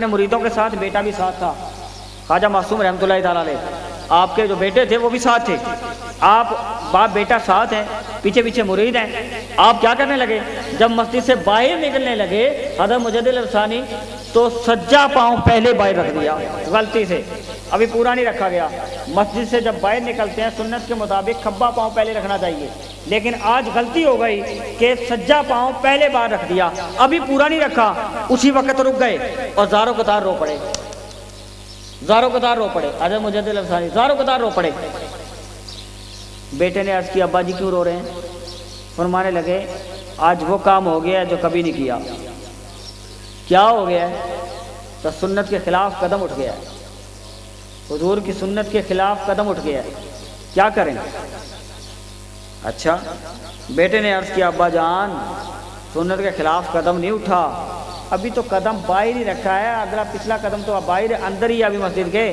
اپنے مریدوں کے ساتھ، بیٹا بھی ساتھ تھا، خواجہ معصوم رحمۃ اللہ تعالیٰ علیہ، آپ کے جو بیٹے تھے وہ بھی ساتھ تھے، آپ باپ بیٹا ساتھ ہیں، پیچھے پیچھے مرید ہیں۔ آپ کیا کرنے لگے؟ جب مسجد سے باہر نکلنے لگے حضرت مجدد الافسانی تو سجا پاؤں پہلے باہر رکھ دیا غلطی سے، ابھی پورا نہیں رکھا گیا۔ مسجد سے جب باہر نکلتے ہیں سنت کے مطابق کھبا پاؤں پہلے رکھنا چاہیے، لیکن آج غلطی ہو گئی کہ سجا پاؤں پہلے باہر رکھ دیا، ابھی پورا نہیں رکھا، اسی وقت رک گئے اور زاروں قطار رو پڑے، زاروں قطار رو پڑے، حضرت مجدد الافسانی زاروں قطار رو پڑے۔ بیٹے نے عرض کیا ابا جی کیوں رو رہے ہیں؟ فرمانے لگے آج وہ کام ہو گیا جو کبھی نہیں کیا۔ کیا ہو گیا ہے؟ تو سنت کے خلاف قدم اٹھ گیا ہے، حضور کی سنت کے خلاف قدم اٹھ گیا ہے، کیا کریں؟ اچھا، بیٹے نے عرض کیا ابا جان سنت کے خلاف قدم نہیں اٹھا، ابھی تو قدم باہر ہی رکھا ہے، اگلا پچھلا قدم تو باہر اندر ہی ابھی مسجد کے،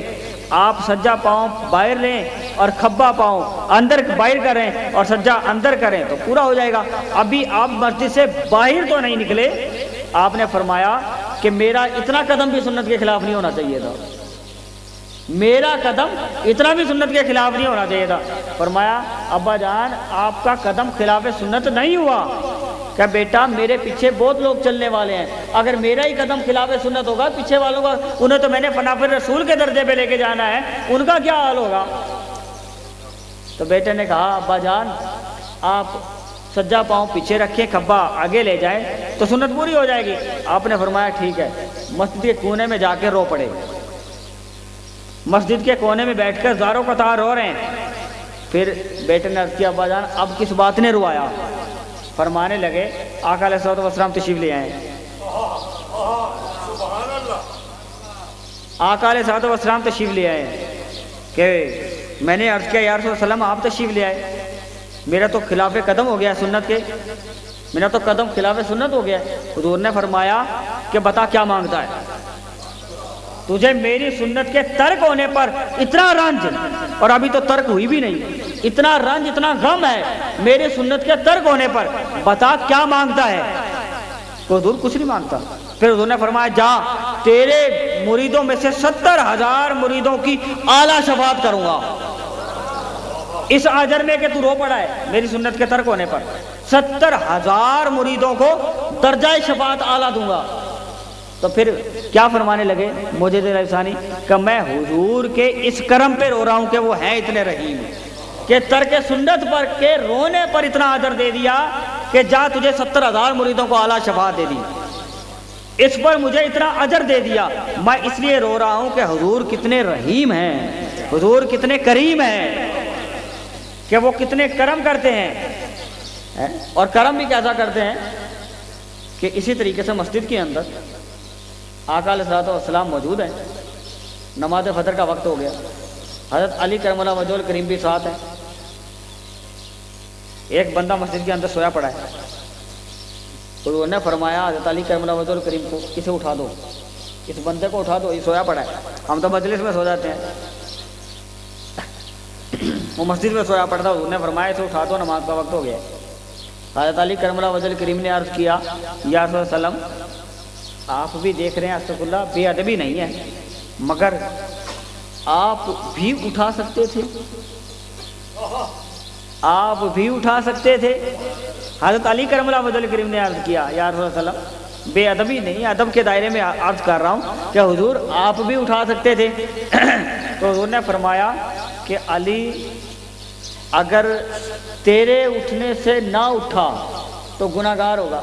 آپ سجا پاؤں باہر لیں اور کھبا پاؤں اندر باہر کریں اور سجا اندر کریں تو پورا ہو جائے گا۔ ابھی آپ مسجد سے باہر تو نہیں نکلے، آپ نے فرمایا کہ میرا اتنا قدم بھی سنت کے خلاف نہیں ہونا چاہیے تھا، میرا قدم اتنا بھی سنت کے خلاف نہیں ہونا چاہیے تھا۔ فرمایا ابا جان آپ کا قدم خلاف سنت نہیں ہوا، کہ بیٹا میرے پیچھے بہت لوگ چلنے والے ہیں، اگر میرا ہی قدم خلاف سنت ہوگا پیچھے والوں کا، انہیں تو میں نے فنافر رسول کے درجے پہ لے کے جانا ہے، ان کا کیا حال ہوگا؟ تو بیٹے نے کہا ابا جان آپ سجا پاؤں پیچھے رکھیں، کھبا آگے لے جائیں تو سنت پوری ہو جائے گی۔ آپ نے فرمایا ٹھیک ہے۔ مسجد کے کونے میں جا کے رو پڑے، مسجد کے کونے میں بیٹھ کر زاروں قطار رو رہے ہیں۔ پھر بیٹے نے عرض کیا ابا جان اب کس بات نے روایا؟ فرمانے لگے آقا علیہ الصلوۃ والسلام تشریف لے آئے، آقا علیہ الصلوۃ والسلام تشریف لے آئے کہ میں نے عرض کیا یا رسول اللہ وسلم آپ تشریف لے آئے، میرا تو خلاف قدم ہو گیا سنت کے، میرا تو قدم خلاف سنت ہو گیا۔ حضور نے فرمایا کہ بتا کیا مانگتا ہے؟ تجھے میری سنت کے ترک ہونے پر اتنا رنج، اور ابھی تو ترک ہوئی بھی نہیں، اتنا رنج اتنا غم ہے میری سنت کے ترک ہونے پر، بتا کیا مانگتا ہے؟ تو حضور کچھ نہیں مانگتا۔ پھر حضور نے فرمایا جا تیرے مریدوں میں سے 70,000 مریدوں کی اعلیٰ شفاعت کروں گا، اس اجر میں کہ تو رو پڑا ہے میری سنت کے ترک ہونے پر، 70,000 مریدوں کو درجہ شفاعت اعلیٰ دوں گا۔ تو پھر کیا فرمانے لگے مجدد الافسانی کہ میں حضور کے اس کرم پہ رو رہا ہوں کہ وہ ہیں اتنے رحیم کہ ترک سنت پر کے رونے پر اتنا اجر دے دیا کہ جا تجھے 70,000 مریدوں کو اعلیٰ شفاعت دے دی، اس پر مجھے اتنا اجر دے دیا۔ میں اس لیے رو رہا ہوں کہ حضور کتنے رحیم ہیں، حضور کتنے کریم ہیں، کہ وہ کتنے کرم کرتے ہیں، اور کرم بھی کیسا کرتے ہیں کہ اسی طریقے سے مسجد کے اندر آقا علیہ الصلوۃ والسلام موجود ہیں، نماز فجر کا وقت ہو گیا، حضرت علی کرم اللہ وجہہ الکریم بھی ساتھ ہیں، ایک بندہ مسجد کے اندر سویا پڑا ہے، تو انہوں نے فرمایا حضرت علی کرم اللہ وجہہ الکریم کو اسے اٹھا دو، اس بندے کو اٹھا دو، یہ سویا پڑا ہے، ہم تو مجلس میں سو جاتے ہیں، وہ مسجد میں سویا پڑا تھا، انہوں نے فرمایا اسے اٹھا دو نماز کا وقت ہو گیا۔ حضرت علی کرم اللہ وجہہ الکریم نے عرض کیا یا رسول اللہ صلی اللہ علیہ وسلم آپ بھی دیکھ رہے ہیں استغفر اللہ بے ادبی نہیں ہے، مگر آپ بھی اٹھا سکتے تھے، آپ بھی اٹھا سکتے تھے۔ حضرت علی کرم اللہ وجہہ الکریم نے عرض کیا یا رسول اللہ صلی اللہ علیہ وسلم بے ادبی نہیں، ادب کے دائرے میں عرض کر رہا ہوں کہ حضور آپ بھی اٹھا سکتے تھے۔ تو حضور نے فرمایا کہ علی اگر تیرے اٹھنے سے نہ اٹھا تو گناہ گار ہوگا،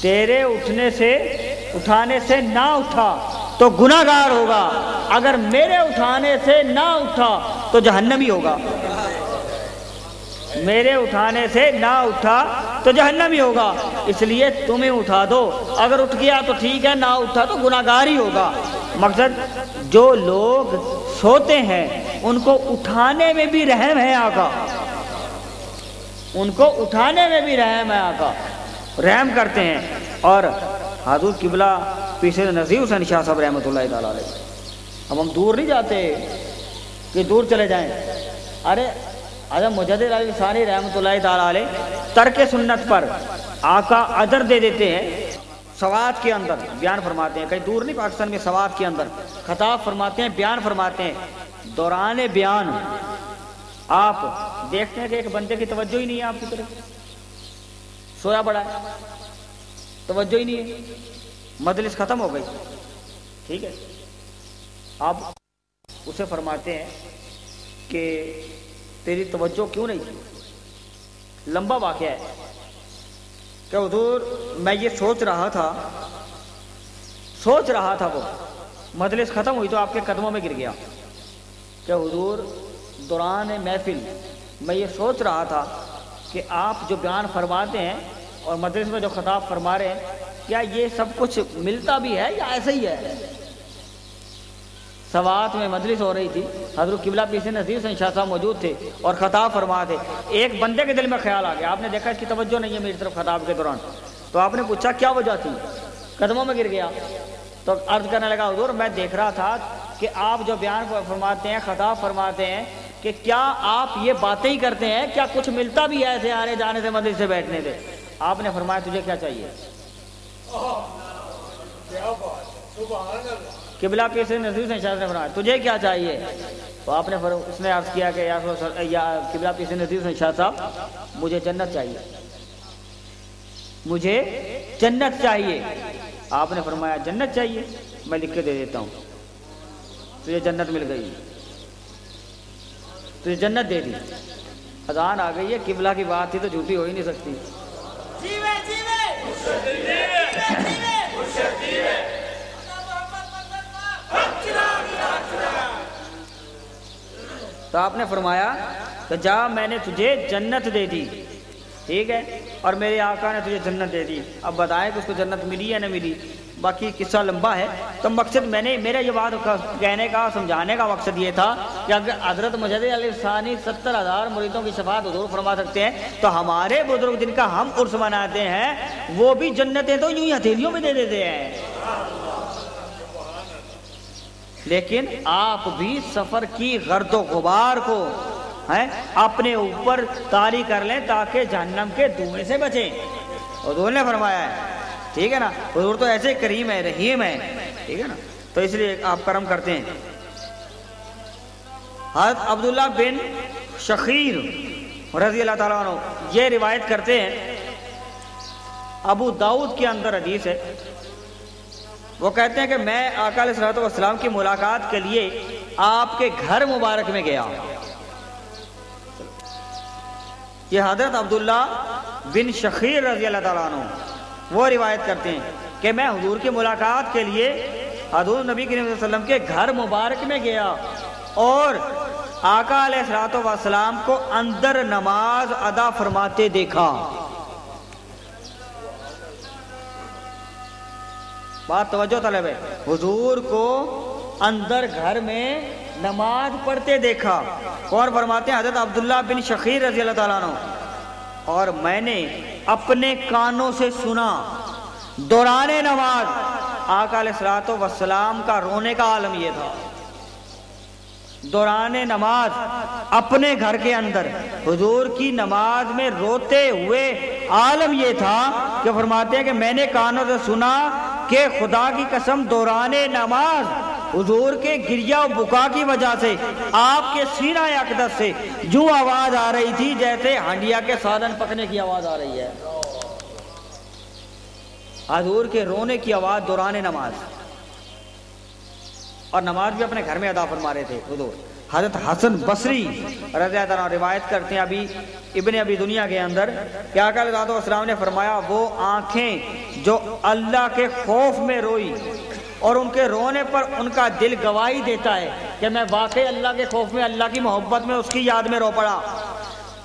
تیرے اٹھانے سے نہ اٹھا تو گناہ گار ہوگا، اگر میرے اٹھانے سے نہ اٹھا تو جہنمی ہوگا، میرے اٹھانے سے نہ اٹھا تو جہنمی ہوگا، اس لیے تمہیں اٹھا دو، اگر اٹھ گیا تو ٹھیک ہے، نہ اٹھا تو گناہ گار ہی ہوگا۔ مقصد جو لوگ سوتے ہیں ان کو اٹھانے میں بھی رحم ہے آقا، ان کو اٹھانے میں بھی رحم ہے آقا، رحم کرتے ہیں۔ اور حضور قبلہ پیشے نذیر حسین شاہ صاحب رحمۃ اللہ تعالیٰ علیہ، اب ہم دور نہیں جاتے کہ دور چلے جائیں، ارے حضرت مجدد الافسانی رحمۃ اللہ تعالیٰ علیہ ترک سنت پر آقا اجر دے دیتے ہیں سوات کے اندر بیان فرماتے ہیں، کہیں دور نہیں، پاکستان میں سوات کے اندر خطاب فرماتے ہیں، بیان فرماتے ہیں۔ دوران بیان آپ دیکھتے ہیں کہ ایک بندے کی توجہ ہی نہیں ہے آپ کی طرف، سویا بڑا ہے، توجہ ہی نہیں ہے، مجلس ختم ہو گئی، ٹھیک ہے، آپ اسے فرماتے ہیں کہ تیری توجہ کیوں نہیں تھی؟ لمبا واقعہ ہے کہ حضور میں یہ سوچ رہا تھا وہ مجلس ختم ہوئی تو آپ کے قدموں میں گر گیا کہ حضور دوران محفل میں یہ سوچ رہا تھا کہ آپ جو بیان فرماتے ہیں اور مجلس میں جو خطاب فرما رہے ہیں، کیا یہ سب کچھ ملتا بھی ہے یا ایسا ہی ہے؟ سوات میں مجلس ہو رہی تھی، حضرت قبلہ پیس نذیر حسین شاہ صاحب موجود تھے اور خطاب فرما تھے۔ ایک بندے کے دل میں خیال آ گیا، آپ نے دیکھا اس کی توجہ نہیں ہے میری طرف خطاب کے دوران، تو آپ نے پوچھا کیا وجہ تھی؟ قدموں میں گر گیا تو عرض کرنے لگا حضور میں دیکھ رہا تھا کہ آپ جو بیان فرماتے ہیں، خطاب فرماتے ہیں، کہ کیا آپ یہ باتیں ہی کرتے ہیں، کیا کچھ ملتا بھی ہے ایسے آنے جانے سے، مجلس سے بیٹھنے سے؟ آپ نے فرمایا تجھے کیا چاہیے؟ قبلہ پیر سے نذیر حسین شاہ نے فرمایا تجھے کیا چاہیے؟ تو آپ نے اس نے عرض کیا کہ یا قبلہ پیر سے نذیر حسین شاہ صاحب مجھے جنت چاہیے، مجھے جنت چاہیے۔ آپ نے فرمایا جنت چاہیے، میں لکھ کے دے دیتا ہوں، تجھے جنت مل گئی، تجھے جنت دے دی۔ اذان آ گئی ہے، قبلہ کی بات تھی تو جھوٹی ہو ہی نہیں سکتی۔ تو آپ نے فرمایا کہ جا میں نے تجھے جنت دے دی، ٹھیک ہے، اور میرے آقا نے تجھے جنت دے دی۔ اب بتائیں کہ اس کو جنت ملی یا نہ ملی، باقی قصہ لمبا ہے۔ تو مقصد میرا یہ بات کہنے کا، سمجھانے کا مقصد یہ تھا کہ اگر حضرت مجدد علیہ الثانی 70,000 مریدوں کی شفاعت حضور فرما سکتے ہیں تو ہمارے بزرگ جن کا ہم عرس مناتے ہیں وہ بھی جنتیں تو یوں ہی ہتھیلیوں میں دے دیتے ہیں۔ لیکن آپ بھی سفر کی گرد و غبار کو اپنے اوپر طاری کر لیں تاکہ جہنم کے دھوئیں سے بچیں، حضور نے فرمایا ہے، ٹھیک ہے نا۔ حضور تو ایسے کریم ہے، رحیم ہے، ٹھیک ہے نا، تو اس لیے آپ کرم کرتے ہیں۔ حضرت عبداللہ بن شخیر رضی اللہ تعالیٰ عنہ یہ روایت کرتے ہیں، ابو داؤد کے اندر حدیث ہے، وہ کہتے ہیں کہ میں آقا علیہ الصلوۃ والسلام کی ملاقات کے لیے آپ کے گھر مبارک میں گیا۔ یہ حضرت عبداللہ بن شخیر رضی اللہ تعالیٰ عنہ وہ روایت کرتے ہیں کہ میں حضور کی ملاقات کے لیے حضور نبی کریم صلی اللہ علیہ وسلم کے گھر مبارک میں گیا اور آقا علیہ الصلوۃ والسلام کو اندر نماز ادا فرماتے دیکھا۔ بات توجہ طلب ہے، حضور کو اندر گھر میں نماز پڑھتے دیکھا۔ اور فرماتے ہیں حضرت عبداللہ بن شخیر رضی اللہ تعالیٰ عنہ، اور میں نے اپنے کانوں سے سنا دوران نماز آقا علیہ الصلوۃ والسلام کا رونے کا عالم یہ تھا۔ دوران نماز اپنے گھر کے اندر حضور کی نماز میں روتے ہوئے عالم یہ تھا کہ فرماتے ہیں کہ میں نے کانوں سے سنا کہ خدا کی قسم دوران نماز حضور کے گریہ و بکا کی وجہ سے آپ کے سینہ اقدس سے جو آواز آ رہی تھی جیسے ہنڈیا کے سالن پکنے کی آواز آ رہی ہے، حضور کے رونے کی آواز دوران نماز، اور نماز بھی اپنے گھر میں ادا فرما رہے تھے حضور۔ حضرت حسن بصری رضی اللہ عنہ روایت کرتے ہیں ابھی ابن ابی دنیا کے اندر کہ آقا علیہ السلام نے فرمایا وہ آنکھیں جو اللہ کے خوف میں روئی اور ان کے رونے پر ان کا دل گواہی دیتا ہے کہ میں واقعی اللہ کے خوف میں، اللہ کی محبت میں، اس کی یاد میں رو پڑا،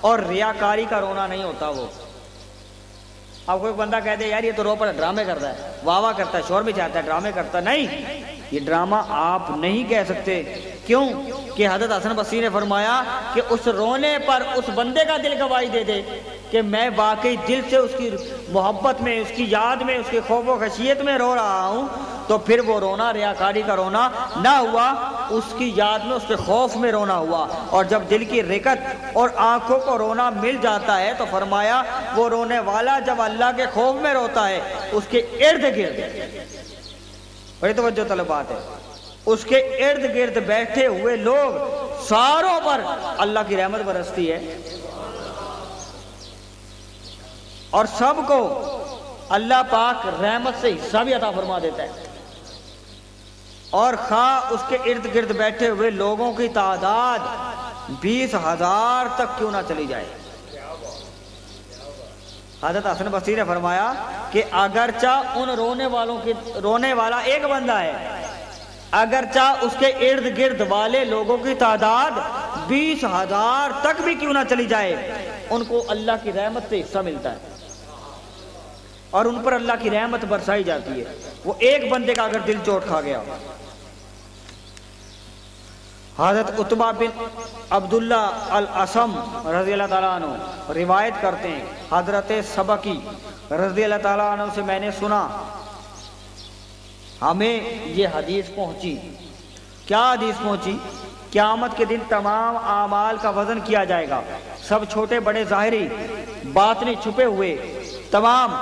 اور ریاکاری کا رونا نہیں ہوتا۔ وہ اب کوئی بندہ کہہ دے یار یہ تو رو پڑا، ڈرامے کرتا ہے، واہ واہ کرتا ہے، شور بھی چاہتا ہے، ڈرامے کرتا ہے، نہیں، یہ ڈرامہ آپ نہیں کہہ سکتے۔ کیوں کہ حضرت حسن بصری نے فرمایا کہ اس رونے پر اس بندے کا دل گواہی دے دے کہ میں واقعی دل سے اس کی محبت میں، اس کی یاد میں، اس کے خوف و خشیت میں رو رہا ہوں، تو پھر وہ رونا ریاکاری کا رونا نہ ہوا، اس کی یاد میں، اس کے خوف میں رونا ہوا۔ اور جب دل کی رکت اور آنکھوں کو رونا مل جاتا ہے تو فرمایا وہ رونے والا جب اللہ کے خوف میں روتا ہے، اس کے ارد گرد، بڑی توجہ طلب بات ہے، اس کے ارد گرد بیٹھے ہوئے لوگ ساروں پر اللہ کی رحمت برستی ہے، اور سب کو اللہ پاک رحمت سے حصہ بھی عطا فرما دیتا ہے۔ اور خواہ اس کے ارد گرد بیٹھے ہوئے لوگوں کی تعداد 20,000 تک کیوں نہ چلی جائے۔ حضرت حسن بصری نے فرمایا کہ اگرچہ ان رونے والا ایک بندہ ہے، اگرچہ اس کے ارد گرد والے لوگوں کی تعداد 20,000 تک بھی کیوں نہ چلی جائے، ان کو اللہ کی رحمت سے حصہ ملتا ہے، اور ان پر اللہ کی رحمت برسائی جاتی ہے۔ وہ ایک بندے کا اگر دل چوٹ کھا گیا۔ حضرت عتبہ بن عبداللہ الاسم رضی اللہ تعالیٰ عنہ روایت کرتے ہیں، حضرت سبقی رضی اللہ تعالیٰ عنہ سے میں نے سنا، ہمیں یہ حدیث پہنچی۔ کیا حدیث پہنچی؟ قیامت کے دن تمام اعمال کا وزن کیا جائے گا، سب چھوٹے بڑے ظاہری باطنی چھپے ہوئے تمام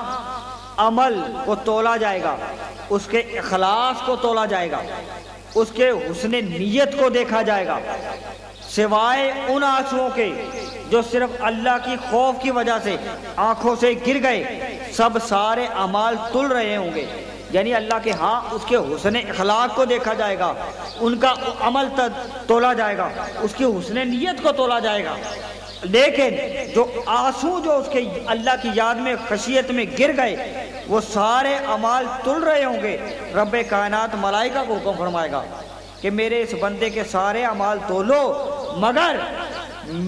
عمل کو تولا جائے گا، اس کے اخلاص کو تولا جائے گا، اس کے حسن نیت کو دیکھا جائے گا، سوائے ان آنسوؤں کے جو صرف اللہ کی خوف کی وجہ سے آنکھوں سے گر گئے، سب سارے اعمال تل رہے ہوں گے۔ یعنی اللہ کے ہاں اس کے حسن اخلاق کو دیکھا جائے گا، ان کا عمل تولا جائے گا، اس کی حسن نیت کو تولا جائے گا، لیکن جو آنسو جو اس کے اللہ کی یاد میں خشیت میں گر گئے، وہ سارے اعمال تل رہے ہوں گے۔ رب کائنات ملائکہ کو حکم فرمائے گا کہ میرے اس بندے کے سارے اعمال تولو، مگر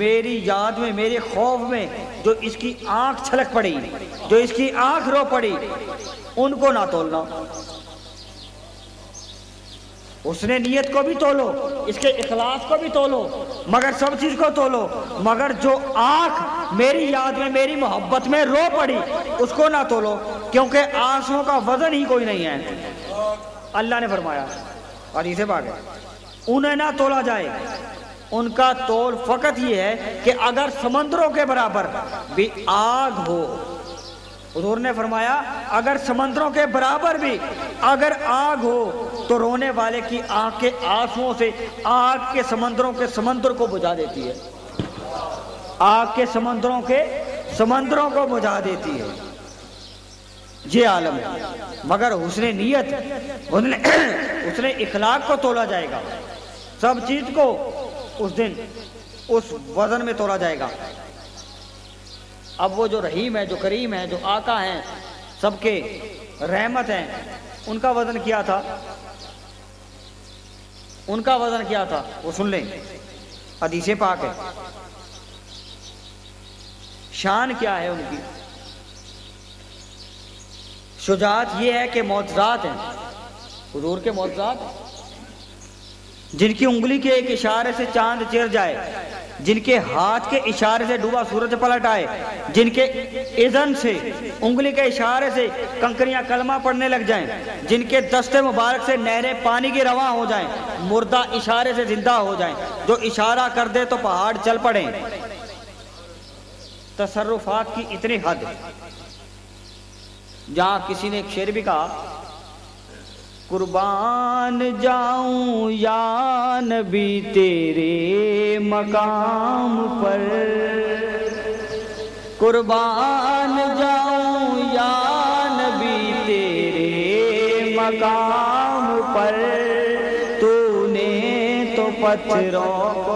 میری یاد میں، میرے خوف میں جو اس کی آنکھ چھلک پڑی، جو اس کی آنکھ رو پڑی، ان کو نہ تولنا۔ اس نے نیت کو بھی تولو، اس کے اخلاص کو بھی تولو، مگر سب چیز کو تولو، مگر جو آنکھ میری یاد میں، میری محبت میں رو پڑی، اس کو نہ تولو، کیونکہ آنسوں کا وزن ہی کوئی نہیں ہے۔ اللہ نے فرمایا، حدیث پاک ہے، انہیں نہ تولا جائے، ان کا تول فقط یہ ہے کہ اگر سمندروں کے برابر بھی آگ ہو، حضور نے فرمایا اگر سمندروں کے برابر بھی اگر آگ ہو تو رونے والے کی آنکھ کے آنسوؤں سے آگ کے سمندر کو بجھا دیتی ہے، آگ کے سمندروں کو بجھا دیتی ہے۔ یہ عالم ہے، مگر حسن نیت، حسن اخلاق کو تولا جائے گا، سب چیز کو اس دن اس وزن میں تولا جائے گا۔ اب وہ جو رحیم ہے، جو کریم ہے، جو آقا ہیں، سب کے رحمت ہیں، ان کا وزن کیا تھا؟ ان کا وزن کیا تھا؟ وہ سن لیں، حدیث پاک ہے، شان کیا ہے ان کی؟ شجاعت یہ ہے کہ معجزات ہیں، حضور کے معجزات ہیں، جن کی انگلی کے ایک اشارے سے چاند چیر جائے، جن کے ہاتھ کے اشارے سے ڈوبا سورج پلٹ آئے، جن کے اذن سے، انگلی کے اشارے سے کنکریاں کلمہ پڑھنے لگ جائیں، جن کے دست مبارک سے نہریں پانی کی رواں ہو جائیں، مردہ اشارے سے زندہ ہو جائیں، جو اشارہ کر دے تو پہاڑ چل پڑیں۔ تصرفات کی اتنی حد، جہاں کسی نے ایک شعر بھی کہا، قربان جاؤں یا نبی تیرے مقام پر، قربان جاؤں یا نبی تیرے مقام پر، تو نے تو پتھروں